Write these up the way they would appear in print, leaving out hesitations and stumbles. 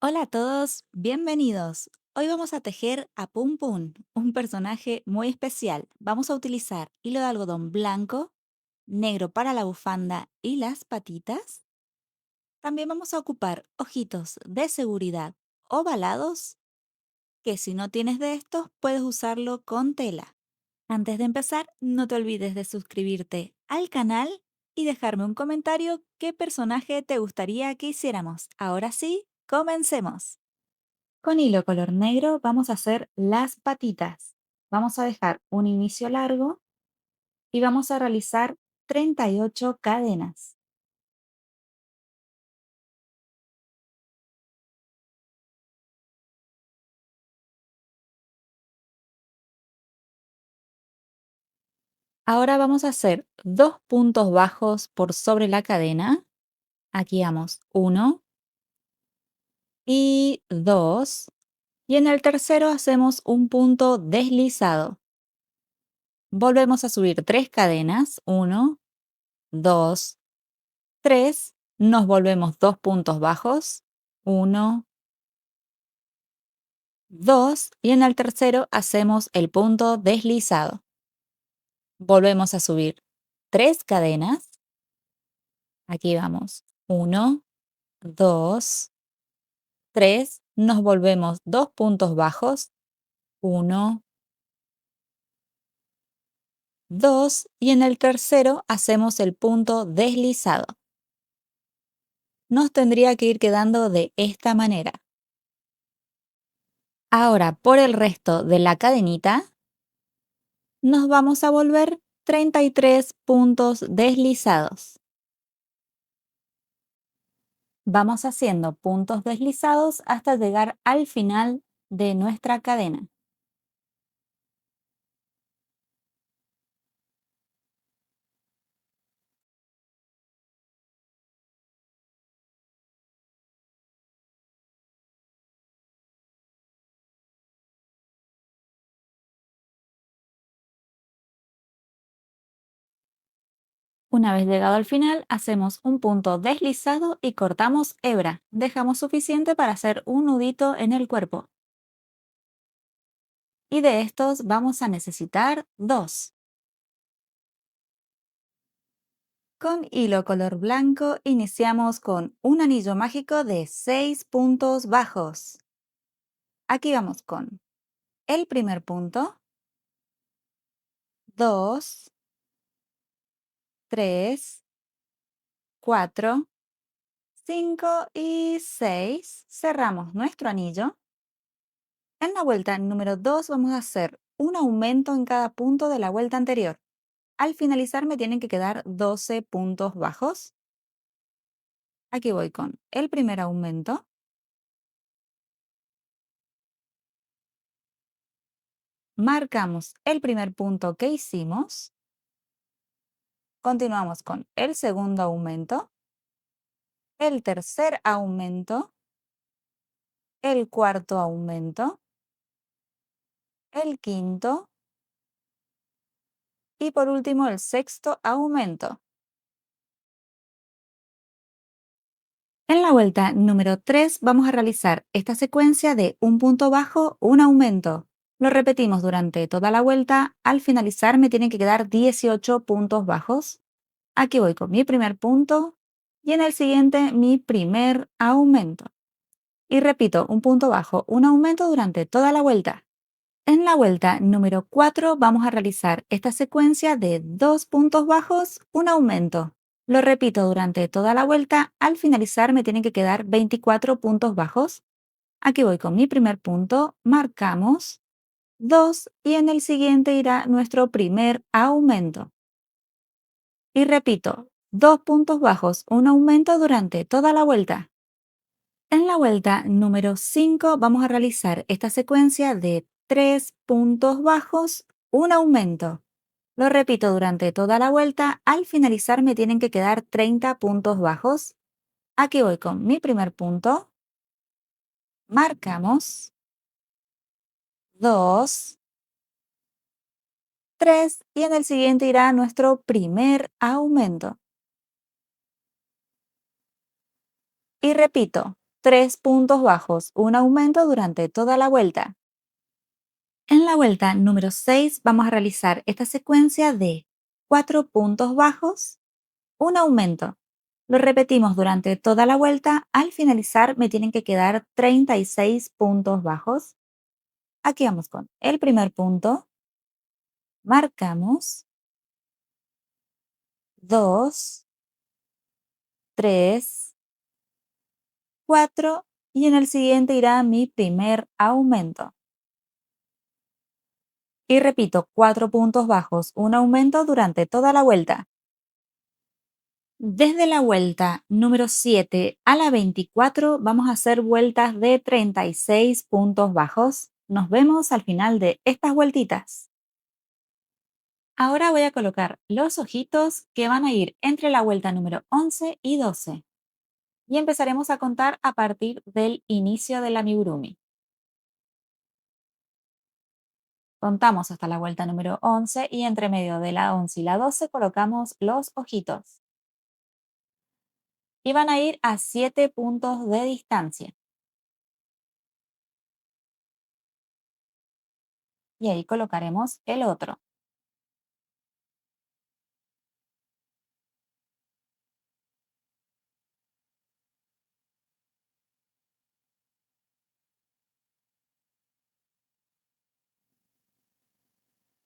Hola a todos, bienvenidos. Hoy vamos a tejer a Pum Pum, un personaje muy especial. Vamos a utilizar hilo de algodón blanco, negro para la bufanda y las patitas. También vamos a ocupar ojitos de seguridad ovalados, que si no tienes de estos puedes usarlo con tela. Antes de empezar, no te olvides de suscribirte al canal y dejarme un comentario qué personaje te gustaría que hiciéramos. Ahora sí, comencemos. Con hilo color negro vamos a hacer las patitas. Vamos a dejar un inicio largo y vamos a realizar 38 cadenas. Ahora vamos a hacer dos puntos bajos por sobre la cadena. Aquí vamos 1 y 2. Y en el tercero hacemos un punto deslizado. Volvemos a subir 3 cadenas. 1, 2, 3. Nos volvemos 2 puntos bajos. 1, 2 y en el tercero hacemos el punto deslizado. Volvemos a subir 3 cadenas. Aquí vamos. 1, 2, 3. Nos volvemos 2 puntos bajos. 1, 2 y en el tercero hacemos el punto deslizado. Nos tendría que ir quedando de esta manera. Ahora por el resto de la cadenita nos vamos a volver 33 puntos deslizados. Vamos haciendo puntos deslizados hasta llegar al final de nuestra cadena. Una vez llegado al final, hacemos un punto deslizado y cortamos hebra. Dejamos suficiente para hacer un nudito en el cuerpo. Y de estos vamos a necesitar dos. Con hilo color blanco iniciamos con un anillo mágico de 6 puntos bajos. Aquí vamos con el primer punto, 2, 3, 4, 5 y 6. Cerramos nuestro anillo. En la vuelta número 2 vamos a hacer un aumento en cada punto de la vuelta anterior. Al finalizar me tienen que quedar 12 puntos bajos. Aquí voy con el primer aumento. Marcamos el primer punto que hicimos. Continuamos con el segundo aumento, el tercer aumento, el cuarto aumento, el quinto y por último el sexto aumento. En la vuelta número 3 vamos a realizar esta secuencia de un punto bajo, un aumento. Lo repetimos durante toda la vuelta. Al finalizar me tienen que quedar 18 puntos bajos. Aquí voy con mi primer punto y en el siguiente mi primer aumento. Y repito, un punto bajo, un aumento durante toda la vuelta. En la vuelta número 4 vamos a realizar esta secuencia de 2 puntos bajos, un aumento. Lo repito durante toda la vuelta. Al finalizar me tienen que quedar 24 puntos bajos. Aquí voy con mi primer punto, marcamos 2 y en el siguiente irá nuestro primer aumento. Y repito, 2 puntos bajos, un aumento durante toda la vuelta. En la vuelta número 5 vamos a realizar esta secuencia de 3 puntos bajos, un aumento. Lo repito durante toda la vuelta. Al finalizar me tienen que quedar 30 puntos bajos. Aquí voy con mi primer punto. Marcamos 2, 3 y en el siguiente irá nuestro primer aumento. Y repito, 3 puntos bajos, un aumento durante toda la vuelta. En la vuelta número 6 vamos a realizar esta secuencia de 4 puntos bajos, un aumento. Lo repetimos durante toda la vuelta. Al finalizar me tienen que quedar 36 puntos bajos. Aquí vamos con el primer punto. Marcamos 2, 3, 4 y en el siguiente irá mi primer aumento. Y repito, 4 puntos bajos, un aumento durante toda la vuelta. Desde la vuelta número 7 a la 24 vamos a hacer vueltas de 36 puntos bajos. Nos vemos al final de estas vueltitas. Ahora voy a colocar los ojitos que van a ir entre la vuelta número 11 y 12. Y empezaremos a contar a partir del inicio del amigurumi. Contamos hasta la vuelta número 11 y entre medio de la 11 y la 12 colocamos los ojitos. Y van a ir a 7 puntos de distancia. Y ahí colocaremos el otro.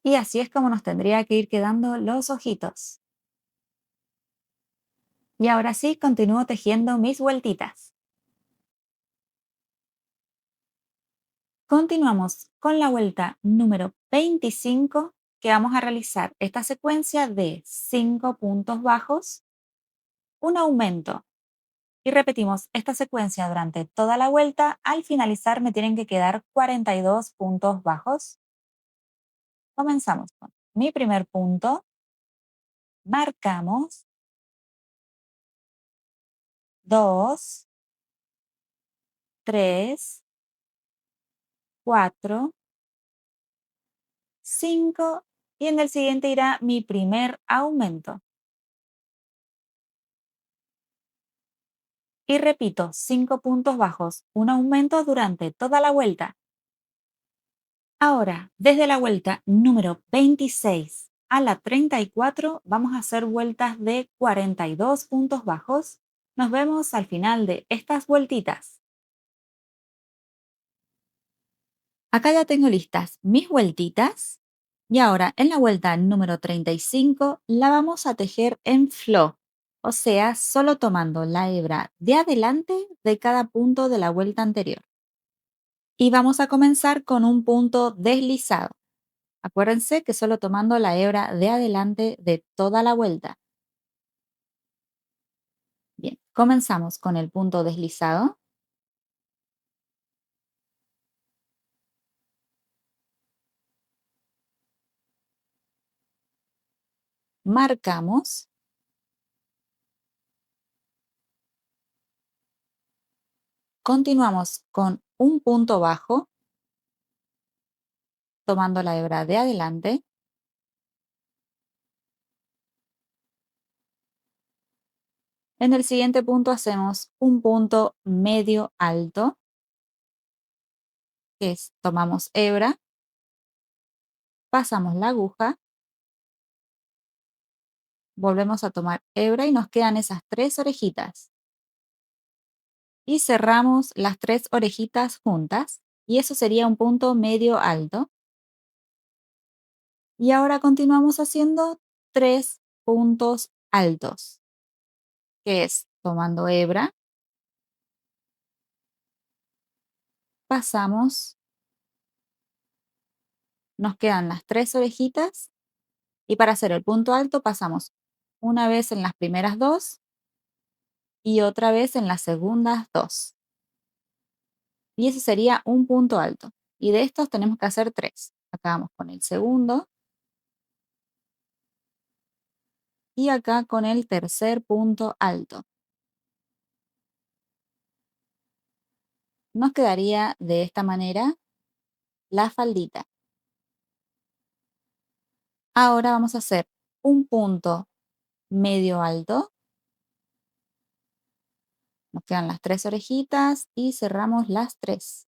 Y así es como nos tendría que ir quedando los ojitos. Y ahora sí, continúo tejiendo mis vueltitas. Continuamos con la vuelta número 25, que vamos a realizar esta secuencia de 5 puntos bajos, un aumento. Y repetimos esta secuencia durante toda la vuelta. Al finalizar me tienen que quedar 42 puntos bajos. Comenzamos con mi primer punto. Marcamos 2, 3, 4, 5 y en el siguiente irá mi primer aumento. Y repito, 5 puntos bajos, un aumento durante toda la vuelta. Ahora, desde la vuelta número 26 a la 34, vamos a hacer vueltas de 42 puntos bajos. Nos vemos al final de estas vueltitas. Acá ya tengo listas mis vueltitas y ahora en la vuelta número 35 la vamos a tejer en flow, o sea, solo tomando la hebra de adelante de cada punto de la vuelta anterior. Y vamos a comenzar con un punto deslizado. Acuérdense que solo tomando la hebra de adelante de toda la vuelta. Bien, comenzamos con el punto deslizado. Marcamos. Continuamos con un punto bajo, tomando la hebra de adelante. En el siguiente punto hacemos un punto medio alto, que es tomamos hebra, pasamos la aguja, volvemos a tomar hebra y nos quedan esas 3 orejitas. Y cerramos las 3 orejitas juntas y eso sería un punto medio alto. Y ahora continuamos haciendo 3 puntos altos, que es tomando hebra, pasamos, nos quedan las 3 orejitas y para hacer el punto alto pasamos una vez en las primeras 2 y otra vez en las segundas 2. Y ese sería un punto alto. Y de estos tenemos que hacer 3. Acá vamos con el segundo y acá con el tercer punto alto. Nos quedaría de esta manera la faldita. Ahora vamos a hacer un punto medio alto, Nos quedan las 3 orejitas y cerramos las 3.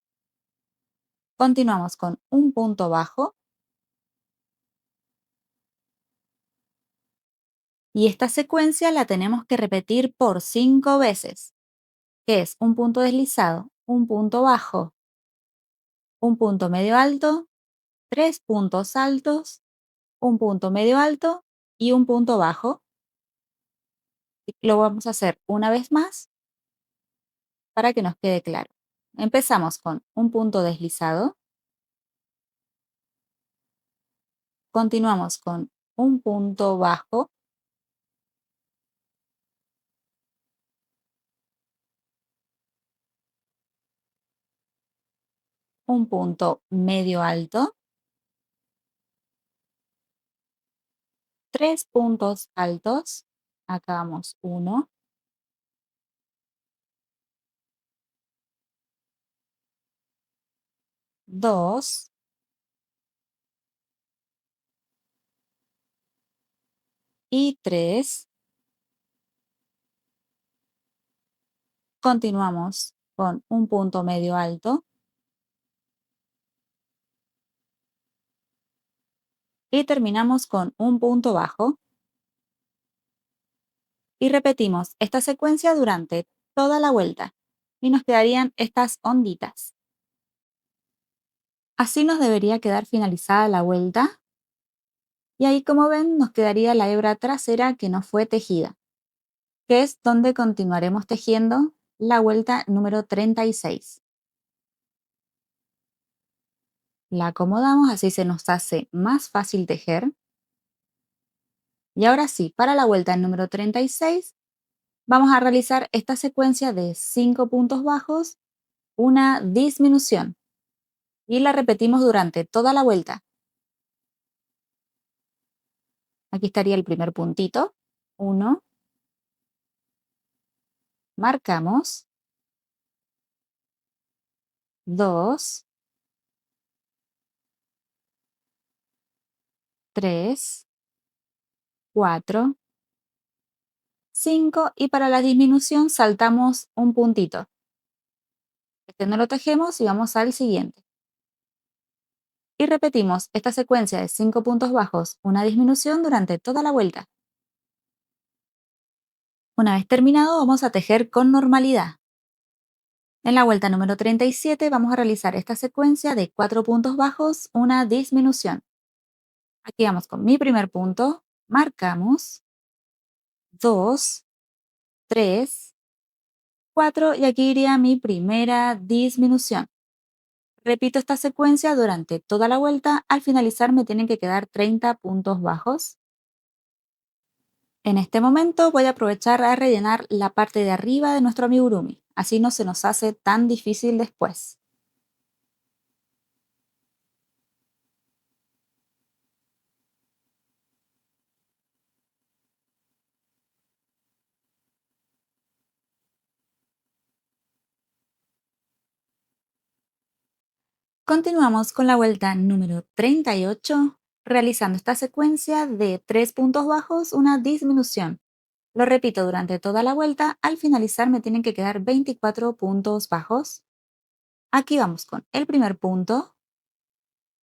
Continuamos con un punto bajo y esta secuencia la tenemos que repetir por 5 veces, que es un punto deslizado, un punto bajo, un punto medio alto, 3 puntos altos, un punto medio alto y un punto bajo. Lo vamos a hacer una vez más para que nos quede claro. Empezamos con un punto deslizado, continuamos con un punto bajo, un punto medio alto, 3 puntos altos, acá vamos 1, 2 y 3. Continuamos con un punto medio alto y terminamos con un punto bajo y repetimos esta secuencia durante toda la vuelta y nos quedarían estas onditas. Así nos debería quedar finalizada la vuelta y ahí, como ven, nos quedaría la hebra trasera que no fue tejida, que es donde continuaremos tejiendo la vuelta número 36. La acomodamos, así se nos hace más fácil tejer. Y ahora sí, para la vuelta número 36 vamos a realizar esta secuencia de 5 puntos bajos, una disminución y la repetimos durante toda la vuelta. Aquí estaría el primer puntito, 1, marcamos, 2, 3, 4, 5 y para la disminución saltamos un puntito. Este no lo tejemos y vamos al siguiente. Y repetimos esta secuencia de 5 puntos bajos, una disminución durante toda la vuelta. Una vez terminado, vamos a tejer con normalidad. En la vuelta número 37 vamos a realizar esta secuencia de 4 puntos bajos, una disminución. Aquí vamos con mi primer punto, marcamos, 2, 3, 4 y aquí iría mi primera disminución. Repito esta secuencia durante toda la vuelta, al finalizar me tienen que quedar 30 puntos bajos. En este momento voy a aprovechar a rellenar la parte de arriba de nuestro amigurumi, así no se nos hace tan difícil después. Continuamos con la vuelta número 38, realizando esta secuencia de 3 puntos bajos, una disminución. Lo repito durante toda la vuelta, al finalizar me tienen que quedar 24 puntos bajos. Aquí vamos con el primer punto,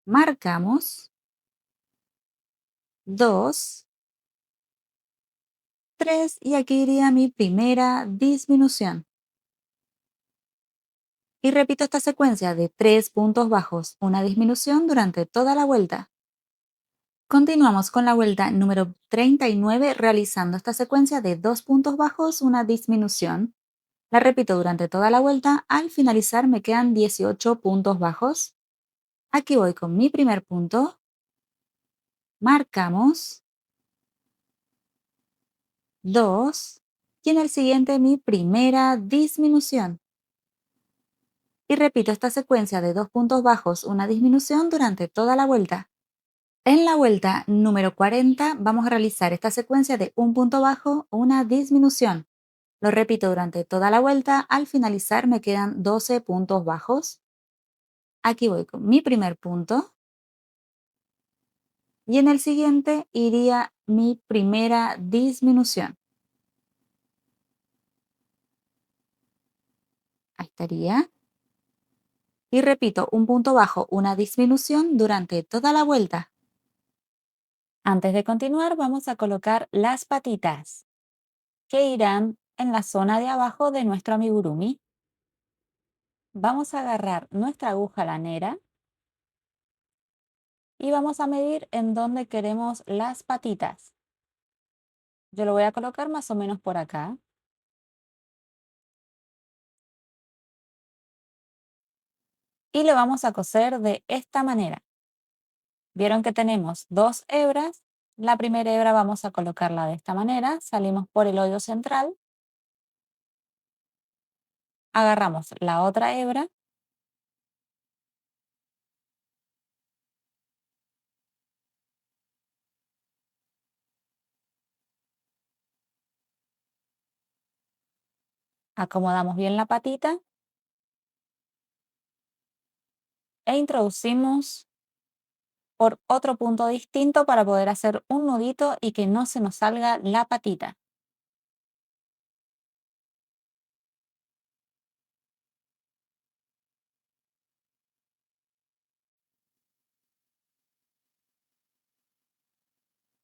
marcamos, 2, 3 y aquí iría mi primera disminución. Y repito esta secuencia de 3 puntos bajos, una disminución durante toda la vuelta. Continuamos con la vuelta número 39 realizando esta secuencia de 2 puntos bajos, una disminución. La repito durante toda la vuelta, al finalizar me quedan 18 puntos bajos. Aquí voy con mi primer punto, marcamos, 2 y en el siguiente mi primera disminución. Y repito esta secuencia de 2 puntos bajos, una disminución durante toda la vuelta. En la vuelta número 40 vamos a realizar esta secuencia de un punto bajo, una disminución. Lo repito durante toda la vuelta, al finalizar me quedan 12 puntos bajos. Aquí voy con mi primer punto y en el siguiente iría mi primera disminución. Ahí estaría. Y repito, un punto bajo, una disminución durante toda la vuelta. Antes de continuar, vamos a colocar las patitas, que irán en la zona de abajo de nuestro amigurumi. Vamos a agarrar nuestra aguja lanera y vamos a medir en dónde queremos las patitas. Yo lo voy a colocar más o menos por acá. Y lo vamos a coser de esta manera. Vieron que tenemos dos hebras. La primera hebra vamos a colocarla de esta manera. Salimos por el hoyo central. Agarramos la otra hebra. Acomodamos bien la patita. E introducimos por otro punto distinto para poder hacer un nudito y que no se nos salga la patita.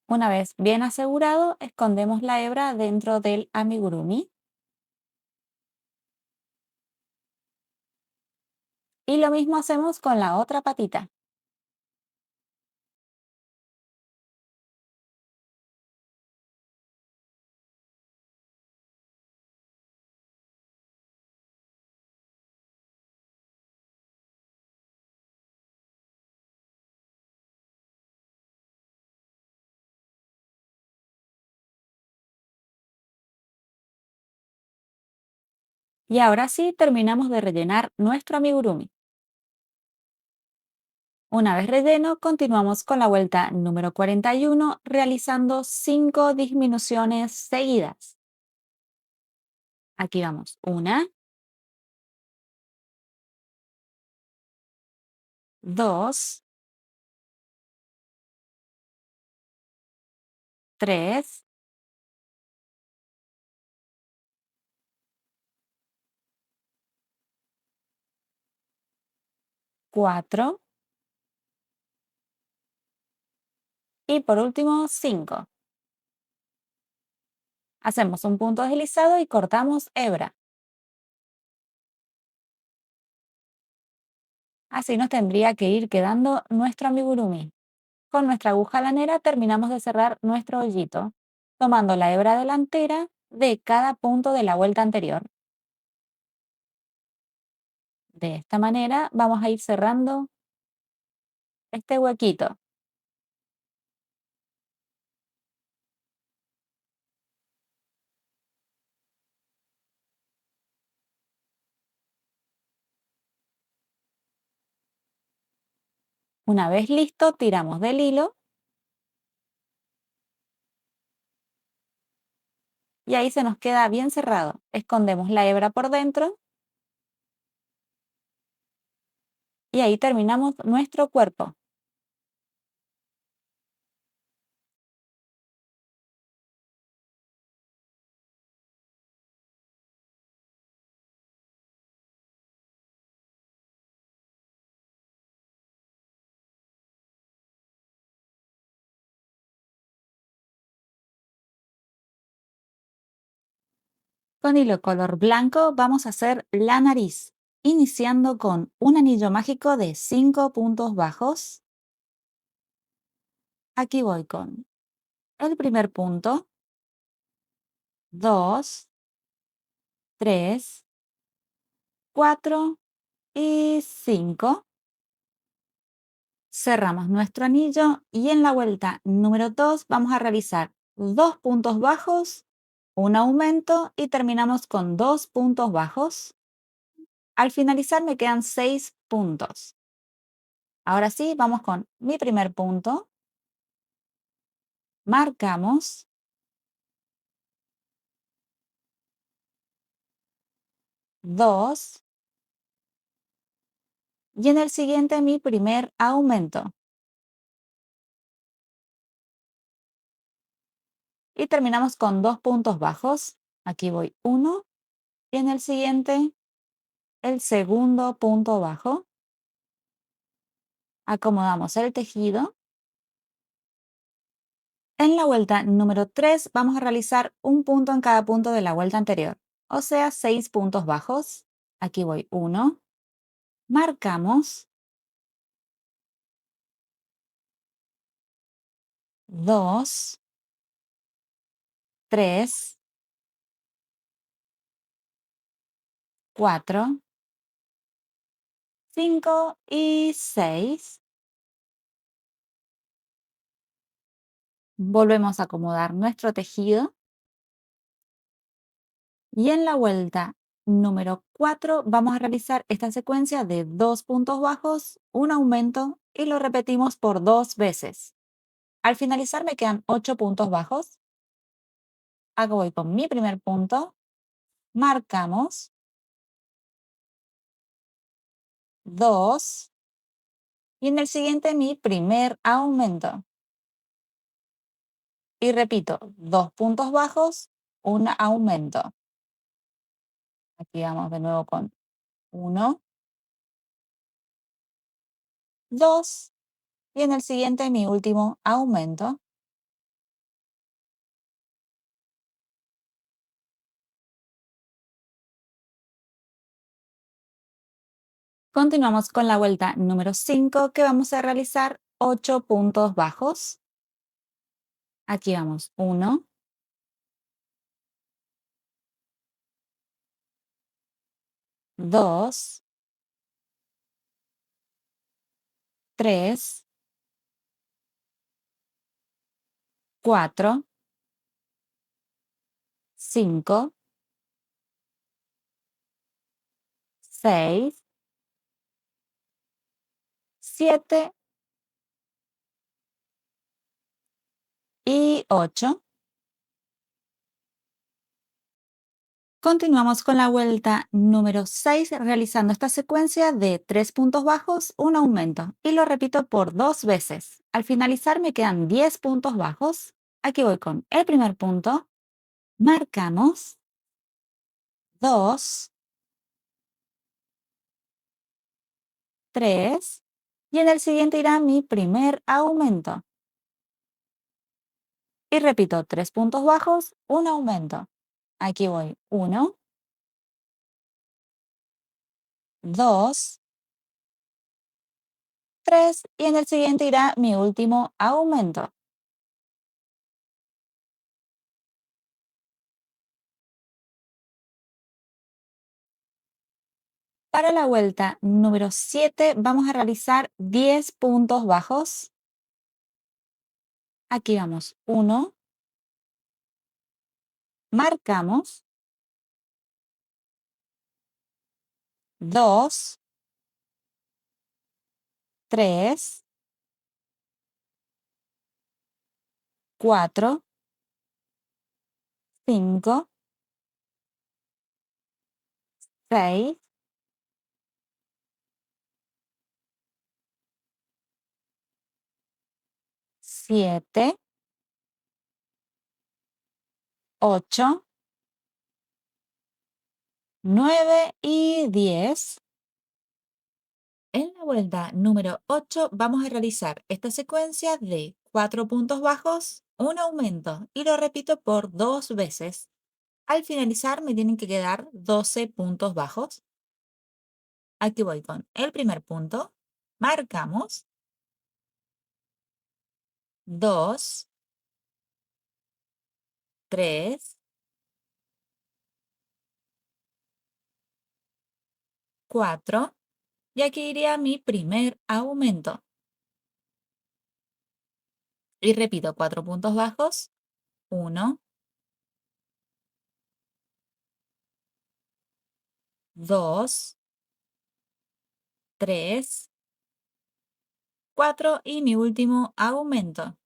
Una vez bien asegurado, escondemos la hebra dentro del amigurumi. Y lo mismo hacemos con la otra patita. Y ahora sí terminamos de rellenar nuestro amigurumi. Una vez relleno, continuamos con la vuelta número 41, realizando 5 disminuciones seguidas. Aquí vamos. 1, 2, 3, 4 y por último 5. Hacemos un punto deslizado y cortamos hebra. Así nos tendría que ir quedando nuestro amigurumi. Con nuestra aguja lanera terminamos de cerrar nuestro hoyito, tomando la hebra delantera de cada punto de la vuelta anterior. De esta manera vamos a ir cerrando este huequito. Una vez listo, tiramos del hilo y ahí se nos queda bien cerrado. Escondemos la hebra por dentro y ahí terminamos nuestro cuerpo. Con hilo color blanco vamos a hacer la nariz, iniciando con un anillo mágico de 5 puntos bajos. Aquí voy con el primer punto, 2, 3, 4 y 5. Cerramos nuestro anillo y en la vuelta número 2 vamos a realizar 2 puntos bajos, un aumento y terminamos con 2 puntos bajos. Al finalizar me quedan 6 puntos. Ahora sí, vamos con mi primer punto. Marcamos 2 y en el siguiente mi primer aumento. Y terminamos con 2 puntos bajos. Aquí voy 1 y en el siguiente el segundo punto bajo. Acomodamos el tejido. En la vuelta número 3 vamos a realizar un punto en cada punto de la vuelta anterior, o sea, 6 puntos bajos. Aquí voy 1, marcamos 2, 3, 4, 5 y 6. Volvemos a acomodar nuestro tejido. Y en la vuelta número 4 vamos a realizar esta secuencia de 2 puntos bajos, un aumento y lo repetimos por 2 veces. Al finalizar me quedan 8 puntos bajos. Acá voy con mi primer punto, marcamos 2 y en el siguiente mi primer aumento. Y repito, 2 puntos bajos, un aumento. Aquí vamos de nuevo con 1, 2 y en el siguiente mi último aumento. Continuamos con la vuelta número 5 que vamos a realizar 8 puntos bajos. Aquí vamos 1, 2, 3, 4, 5, 6, 7 y 8. Continuamos con la vuelta número 6 realizando esta secuencia de 3 puntos bajos, un aumento y lo repito por 2 veces. Al finalizar me quedan 10 puntos bajos. Aquí voy con el primer punto, marcamos 2, 3 y en el siguiente irá mi primer aumento. Y repito, 3 puntos bajos, un aumento. Aquí voy 1, 2, 3 y en el siguiente irá mi último aumento. Para la vuelta número 7 vamos a realizar 10 puntos bajos. Aquí vamos 1, marcamos 2, 3, 4, 5, 6, 7, 8, 9 y 10. En la vuelta número 8 vamos a realizar esta secuencia de 4 puntos bajos, un aumento y lo repito por 2 veces. Al finalizar me tienen que quedar 12 puntos bajos. Aquí voy con el primer punto, marcamos 2, 3, 4 y aquí iría mi primer aumento. Y repito, 4 puntos bajos, 1, 2, 3, 4 y mi último aumento.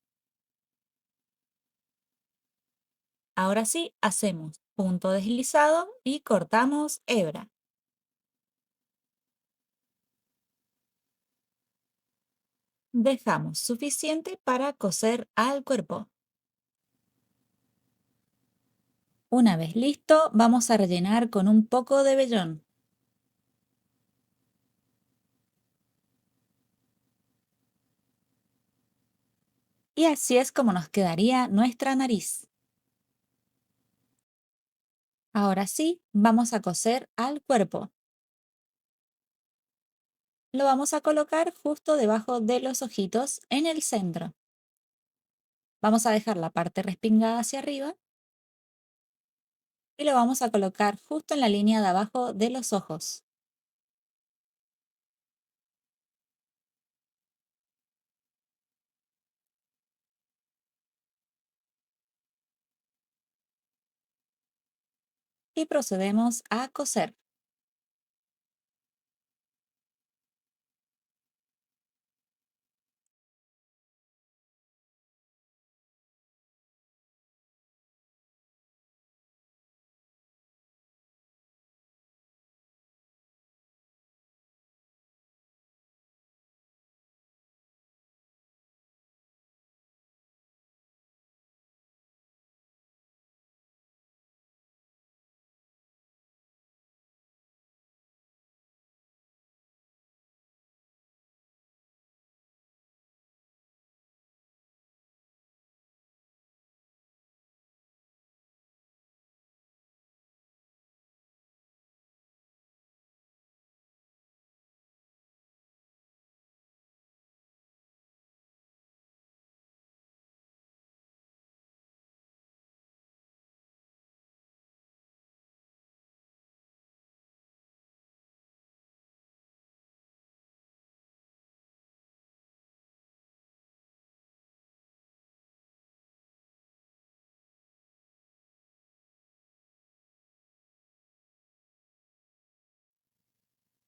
Ahora sí, hacemos punto deslizado y cortamos hebra. Dejamos suficiente para coser al cuerpo. Una vez listo, vamos a rellenar con un poco de vellón. Y así es como nos quedaría nuestra nariz. Ahora sí, vamos a coser al cuerpo. Lo vamos a colocar justo debajo de los ojitos en el centro. Vamos a dejar la parte respingada hacia arriba y lo vamos a colocar justo en la línea de abajo de los ojos. Y procedemos a coser.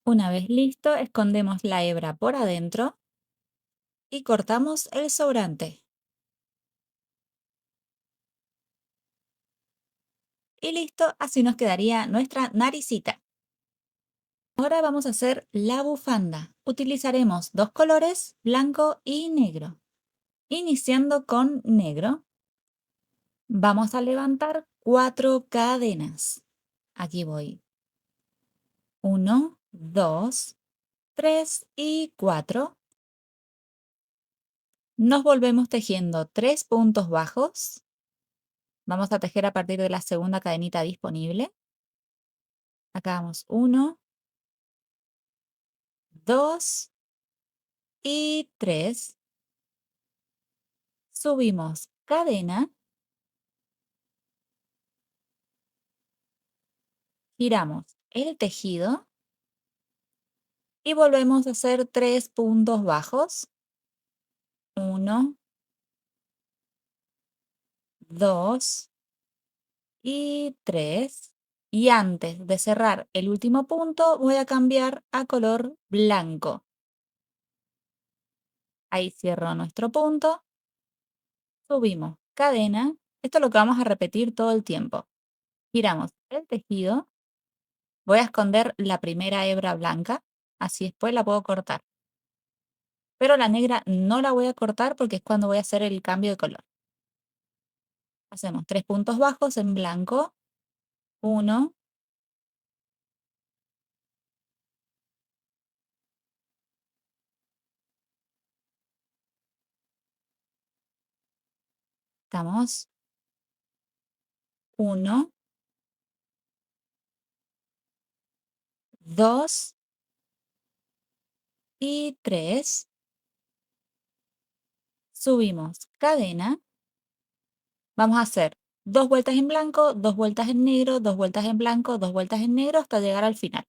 Una vez listo, escondemos la hebra por adentro y cortamos el sobrante. Y listo, así nos quedaría nuestra naricita. Ahora vamos a hacer la bufanda. Utilizaremos dos colores, blanco y negro. Iniciando con negro, vamos a levantar 4 cadenas. Aquí voy. 1, 2, 3 y 4. Nos volvemos tejiendo 3 puntos bajos. Vamos a tejer a partir de la segunda cadenita disponible. Acá vamos 1, 2 y 3. Subimos cadena, giramos el tejido y volvemos a hacer 3 puntos bajos. 1, 2 y 3. Y antes de cerrar el último punto, voy a cambiar a color blanco. Ahí cierro nuestro punto. Subimos cadena. Esto es lo que vamos a repetir todo el tiempo. Giramos el tejido. Voy a esconder la primera hebra blanca, así después la puedo cortar. Pero la negra no la voy a cortar porque es cuando voy a hacer el cambio de color. Hacemos 3 puntos bajos en blanco. 1, estamos. 1, 2 y 3. Subimos cadena. Vamos a hacer 2 vueltas en blanco, 2 vueltas en negro, 2 vueltas en blanco, 2 vueltas en negro hasta llegar al final.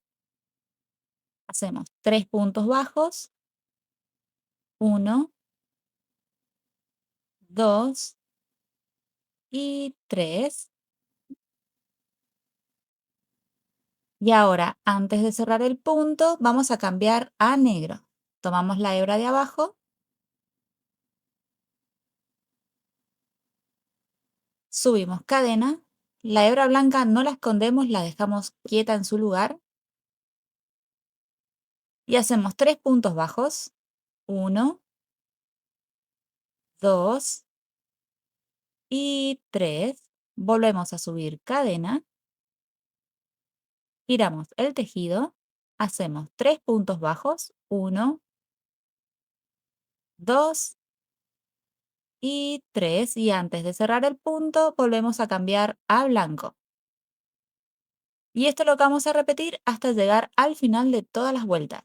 Hacemos 3 puntos bajos. 1, 2 y 3. Y ahora, antes de cerrar el punto, vamos a cambiar a negro. Tomamos la hebra de abajo, subimos cadena. La hebra blanca no la escondemos, la dejamos quieta en su lugar. Y hacemos 3 puntos bajos. 1, 2 y 3. Volvemos a subir cadena. Giramos el tejido. Hacemos 3 puntos bajos. 1, 2 y 3. Y antes de cerrar el punto, volvemos a cambiar a blanco. Y esto lo vamos a repetir hasta llegar al final de todas las vueltas.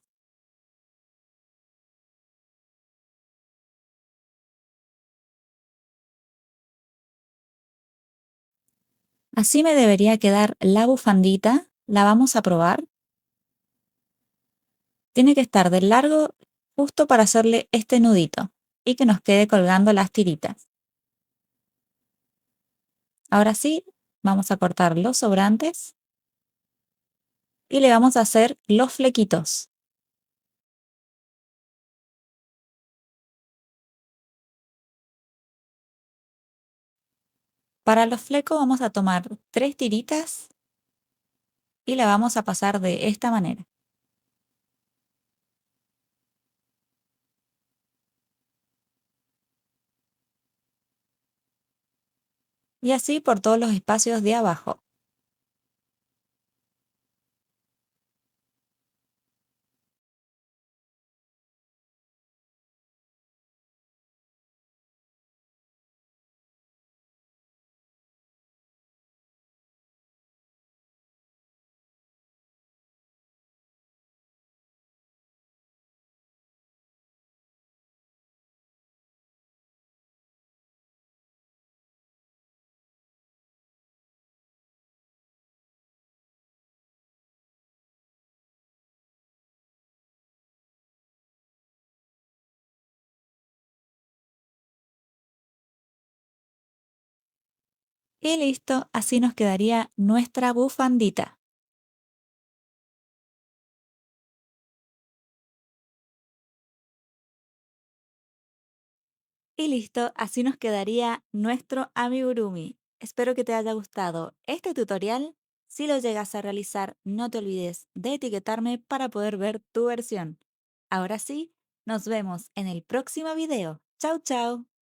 Así me debería quedar la bufandita. La vamos a probar. Tiene que estar de largo justo para hacerle este nudito y que nos quede colgando las tiritas. Ahora sí, vamos a cortar los sobrantes y le vamos a hacer los flequitos. Para los flecos vamos a tomar 3 tiritas y la vamos a pasar de esta manera. Y así por todos los espacios de abajo. Y listo, así nos quedaría nuestra bufandita. Y listo, así nos quedaría nuestro amigurumi. Espero que te haya gustado este tutorial. Si lo llegas a realizar, no te olvides de etiquetarme para poder ver tu versión. Ahora sí, nos vemos en el próximo video. Chau, chau.